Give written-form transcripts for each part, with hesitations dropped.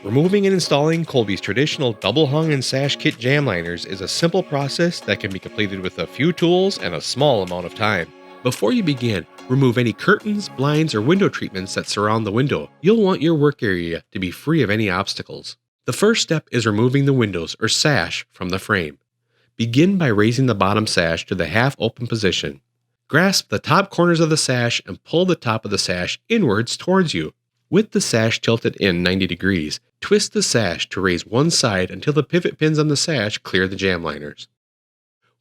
Removing and installing Kolbe's traditional double hung and sash kit jamliners is a simple process that can be completed with a few tools and a small amount of time. Before you begin, remove any curtains, blinds, or window treatments that surround the window. You'll want your work area to be free of any obstacles. The first step is removing the windows or sash from the frame. Begin by raising the bottom sash to the half-open position. Grasp the top corners of the sash and pull the top of the sash inwards towards you. With the sash tilted in 90 degrees, twist the sash to raise one side until the pivot pins on the sash clear the jamliners.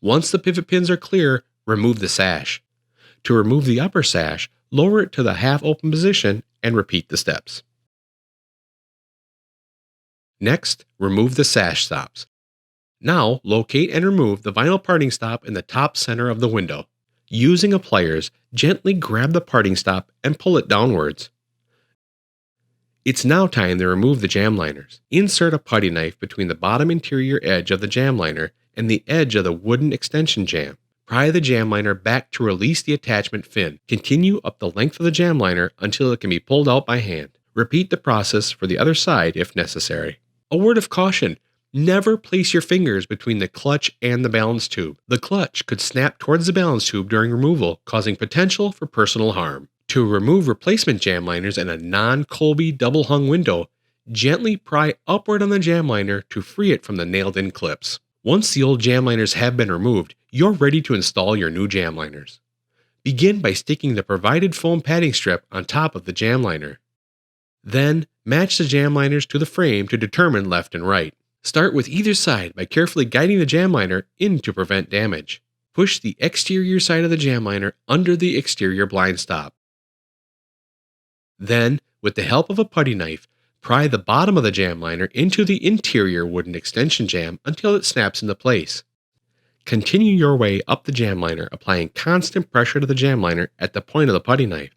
Once the pivot pins are clear, remove the sash. To remove the upper sash, lower it to the half-open position and repeat the steps. Next, remove the sash stops. Now, locate and remove the vinyl parting stop in the top center of the window. Using a pliers, gently grab the parting stop and pull it downwards. It's now time to remove the jamliners. Insert a putty knife between the bottom interior edge of the jamliner and the edge of the wooden extension jamb. Pry the jamliner back to release the attachment fin. Continue up the length of the jamliner until it can be pulled out by hand. Repeat the process for the other side if necessary. A word of caution: never place your fingers between the clutch and the balance tube. The clutch could snap towards the balance tube during removal, causing potential for personal harm. To remove replacement jamliners in a non-Kolbe double-hung window, gently pry upward on the jamliner to free it from the nailed-in clips. Once the old jamliners have been removed, you're ready to install your new jamliners. Begin by sticking the provided foam padding strip on top of the jamliner. Then, match the jamliners to the frame to determine left and right. Start with either side by carefully guiding the jamliner in to prevent damage. Push the exterior side of the jamliner under the exterior blind stop. Then, with the help of a putty knife, pry the bottom of the jamliner into the interior wooden extension jamb until it snaps into place. Continue your way up the jamliner, applying constant pressure to the jamliner at the point of the putty knife.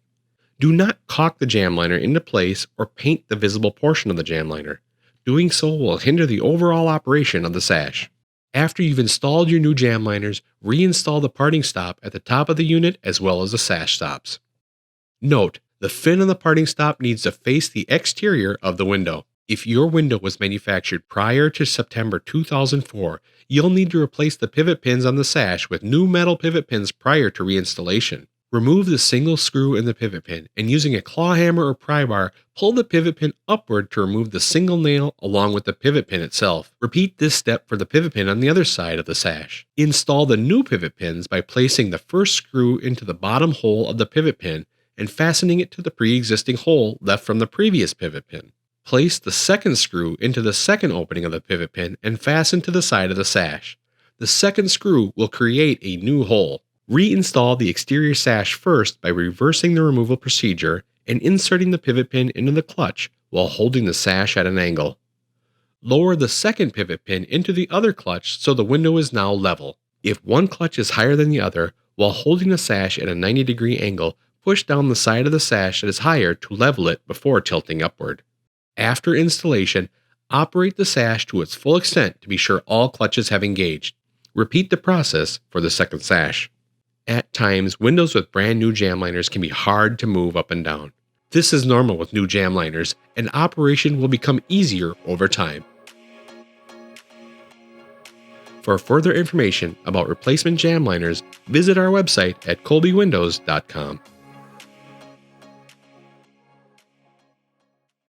Do not caulk the jamliner into place or paint the visible portion of the jamliner. Doing so will hinder the overall operation of the sash. After you've installed your new jamliners, reinstall the parting stop at the top of the unit as well as the sash stops. Note: the fin on the parting stop needs to face the exterior of the window. If your window was manufactured prior to September 2004, you'll need to replace the pivot pins on the sash with new metal pivot pins prior to reinstallation. Remove the single screw in the pivot pin, and using a claw hammer or pry bar, pull the pivot pin upward to remove the single nail along with the pivot pin itself. Repeat this step for the pivot pin on the other side of the sash. Install the new pivot pins by placing the first screw into the bottom hole of the pivot pin and fastening it to the pre-existing hole left from the previous pivot pin. Place the second screw into the second opening of the pivot pin and fasten to the side of the sash. The second screw will create a new hole. Reinstall the exterior sash first by reversing the removal procedure and inserting the pivot pin into the clutch while holding the sash at an angle. Lower the second pivot pin into the other clutch so the window is now level. If one clutch is higher than the other, while holding the sash at a 90-degree angle, push down the side of the sash that is higher to level it before tilting upward. After installation, operate the sash to its full extent to be sure all clutches have engaged. Repeat the process for the second sash. At times, windows with brand new jamliners can be hard to move up and down. This is normal with new jamliners, and operation will become easier over time. For further information about replacement jamliners, visit our website at kolbewindows.com.